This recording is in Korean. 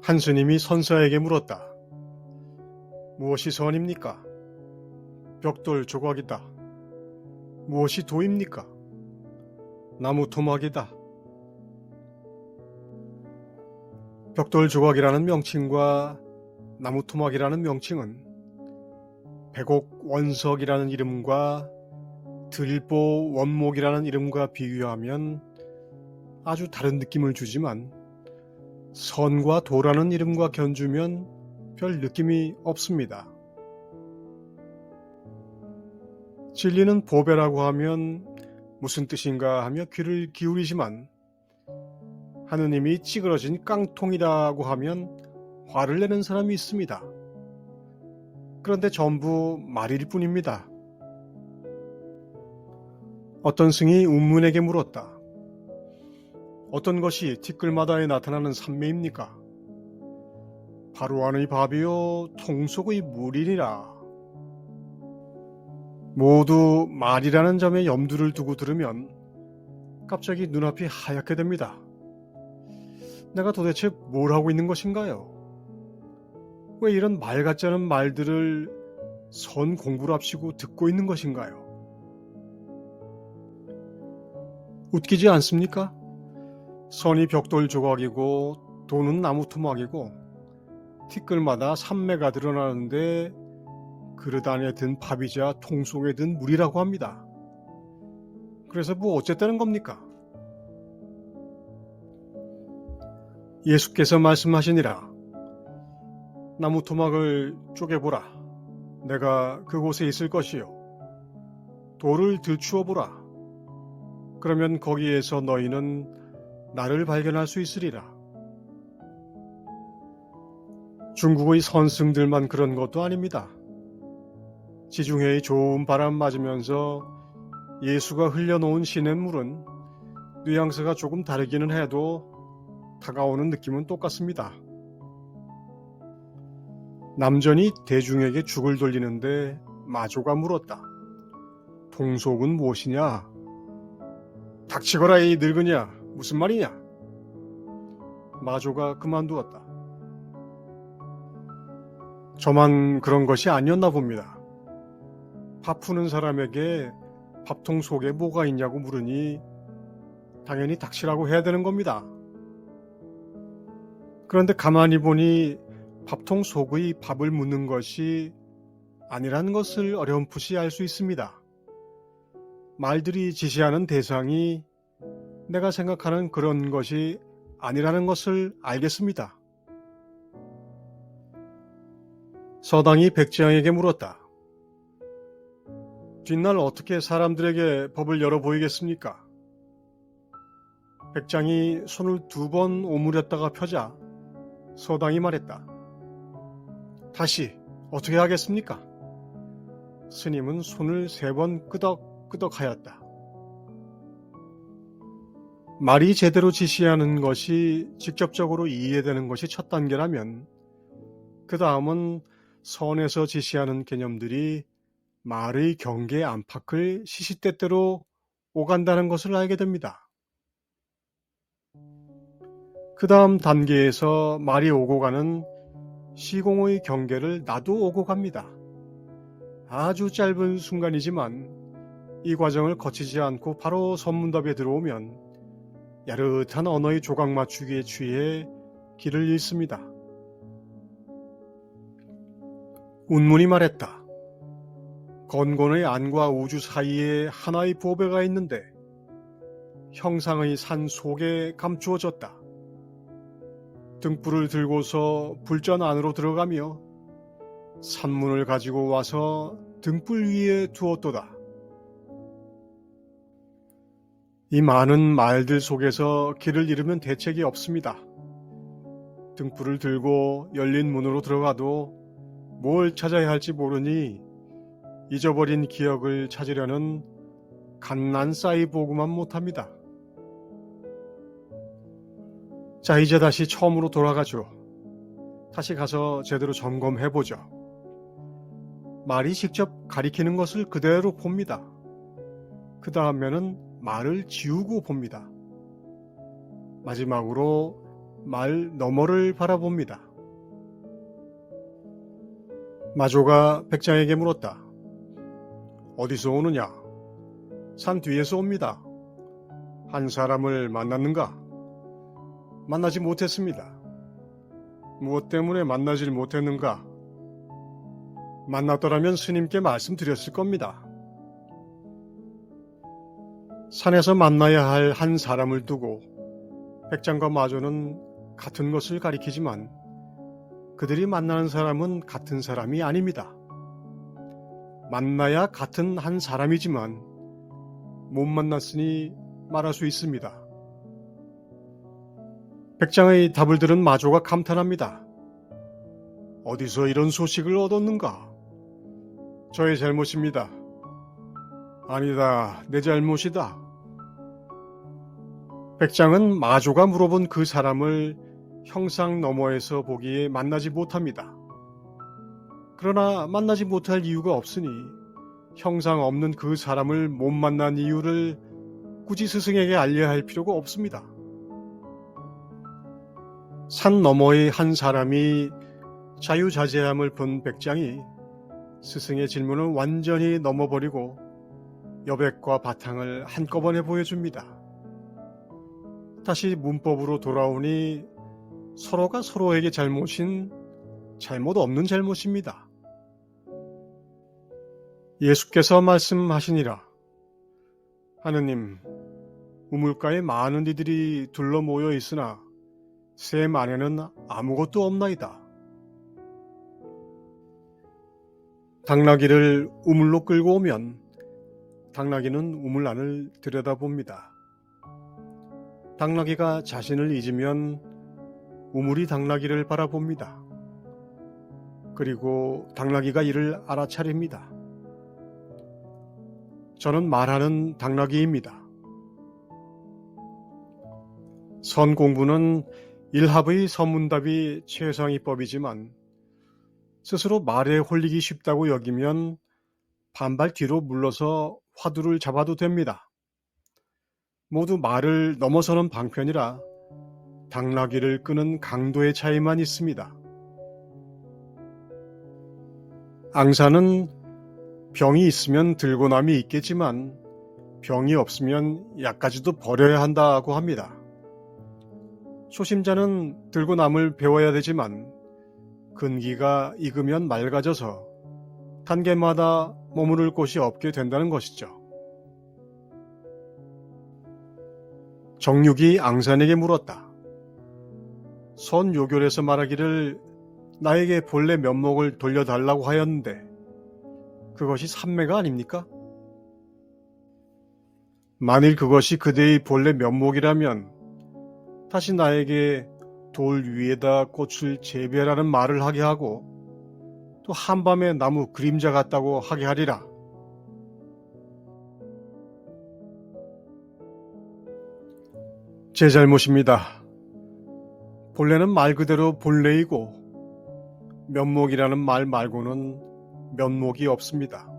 한 스님이 선사에게 물었다. 무엇이 선입니까? 벽돌 조각이다. 무엇이 도입니까? 나무 토막이다. 벽돌 조각이라는 명칭과 나무 토막이라는 명칭은 백옥 원석이라는 이름과 들보 원목이라는 이름과 비교하면 아주 다른 느낌을 주지만 선과 도라는 이름과 견주면 별 느낌이 없습니다. 진리는 보배라고 하면 무슨 뜻인가 하며 귀를 기울이지만 하느님이 찌그러진 깡통이라고 하면 화를 내는 사람이 있습니다. 그런데 전부 말일 뿐입니다. 어떤 승이 운문에게 물었다. 어떤 것이 티끌마다에 나타나는 산매입니까? 바로 안의 밥이요 통속의 물이니라. 모두 말이라는 점에 염두를 두고 들으면 갑자기 눈앞이 하얗게 됩니다. 내가 도대체 뭘 하고 있는 것인가요? 왜 이런 말 같지 않은 말들을 선 공부를 합시고 듣고 있는 것인가요? 웃기지 않습니까? 선이 벽돌 조각이고 도는 나무 토막이고 티끌마다 산매가 드러나는데 그릇 안에 든 밥이자 통 속에 든 물이라고 합니다. 그래서 뭐 어쨌다는 겁니까? 예수께서 말씀하시니라. 나무 토막을 쪼개보라. 내가 그곳에 있을 것이요. 돌을 들추어 보라. 그러면 거기에서 너희는 나를 발견할 수 있으리라. 중국의 선승들만 그런 것도 아닙니다. 지중해의 좋은 바람 맞으면서 예수가 흘려놓은 시냇물은 뉘앙스가 조금 다르기는 해도 다가오는 느낌은 똑같습니다. 남전이 대중에게 죽을 돌리는데 마조가 물었다. 통속은 무엇이냐? 닥치거라 이 늙으냐? 무슨 말이냐? 마조가 그만두었다. 저만 그런 것이 아니었나 봅니다. 밥 푸는 사람에게 밥통 속에 뭐가 있냐고 물으니 당연히 닥치라고 해야 되는 겁니다. 그런데 가만히 보니 밥통 속의 밥을 묻는 것이 아니라는 것을 어렴풋이 알 수 있습니다. 말들이 지시하는 대상이 내가 생각하는 그런 것이 아니라는 것을 알겠습니다. 서당이 백지장에게 물었다. 뒷날 어떻게 사람들에게 법을 열어 보이겠습니까? 백장이 손을 2번 오므렸다가 펴자 서당이 말했다. 다시 어떻게 하겠습니까? 스님은 손을 3번 끄덕끄덕하였다. 말이 제대로 지시하는 것이 직접적으로 이해되는 것이 첫 단계라면 그 다음은 선에서 지시하는 개념들이 말의 경계 안팎을 시시때때로 오간다는 것을 알게 됩니다. 그 다음 단계에서 말이 오고 가는 시공의 경계를 나도 오고 갑니다. 아주 짧은 순간이지만 이 과정을 거치지 않고 바로 선문답에 들어오면 야릇한 언어의 조각 맞추기에 취해 길을 잃습니다. 운문이 말했다. 건곤의 안과 우주 사이에 하나의 보배가 있는데 형상의 산 속에 감추어졌다. 등불을 들고서 불전 안으로 들어가며 산문을 가지고 와서 등불 위에 두었도다. 이 많은 말들 속에서 길을 잃으면 대책이 없습니다. 등불을 들고 열린 문으로 들어가도 뭘 찾아야 할지 모르니 잊어버린 기억을 찾으려는 갓난싸이 보고만 못합니다. 자, 이제 다시 처음으로 돌아가죠. 다시 가서 제대로 점검해보죠. 말이 직접 가리키는 것을 그대로 봅니다. 그 다음에는 말을 지우고 봅니다. 마지막으로 말 너머를 바라봅니다. 마조가 백장에게 물었다. 어디서 오느냐? 산 뒤에서 옵니다. 한 사람을 만났는가? 만나지 못했습니다. 무엇 때문에 만나질 못했는가? 만났더라면 스님께 말씀드렸을 겁니다. 산에서 만나야 할 한 사람을 두고 백장과 마조는 같은 것을 가리키지만 그들이 만나는 사람은 같은 사람이 아닙니다. 만나야 같은 한 사람이지만 못 만났으니 말할 수 있습니다. 백장의 답을 들은 마조가 감탄합니다. 어디서 이런 소식을 얻었는가? 저의 잘못입니다. 아니다, 내 잘못이다. 백장은 마조가 물어본 그 사람을 형상 너머에서 보기에 만나지 못합니다. 그러나 만나지 못할 이유가 없으니 형상 없는 그 사람을 못 만난 이유를 굳이 스승에게 알려야 할 필요가 없습니다. 산 너머의 한 사람이 자유자재함을 본 백장이 스승의 질문을 완전히 넘어버리고 여백과 바탕을 한꺼번에 보여줍니다. 다시 문법으로 돌아오니 서로가 서로에게 잘못인 잘못 없는 잘못입니다. 예수께서 말씀하시니라. 하느님, 우물가에 많은 이들이 둘러 모여 있으나 샘 안에는 아무것도 없나이다. 당나귀를 우물로 끌고 오면 당나귀는 우물 안을 들여다봅니다. 당나귀가 자신을 잊으면 우물이 당나귀를 바라봅니다. 그리고 당나귀가 이를 알아차립니다. 저는 말하는 당나귀입니다. 선공부는 일합의 서문답이 최상위법이지만 스스로 말에 홀리기 쉽다고 여기면 반발 뒤로 물러서 화두를 잡아도 됩니다. 모두 말을 넘어서는 방편이라 당나귀를 끄는 강도의 차이만 있습니다. 앙사는 병이 있으면 들고 남이 있겠지만 병이 없으면 약까지도 버려야 한다고 합니다. 초심자는 들고 남을 배워야 되지만 근기가 익으면 맑아져서 단계마다 머무를 곳이 없게 된다는 것이죠. 정육이 앙산에게 물었다. 선요결에서 말하기를 나에게 본래 면목을 돌려달라고 하였는데 그것이 삼매가 아닙니까? 만일 그것이 그대의 본래 면목이라면 다시 나에게 돌 위에다 꽃을 재배라는 말을 하게 하고 또 한밤에 나무 그림자 같다고 하게 하리라. 제 잘못입니다. 본래는 말 그대로 본래이고 면목이라는 말 말고는 면목이 없습니다.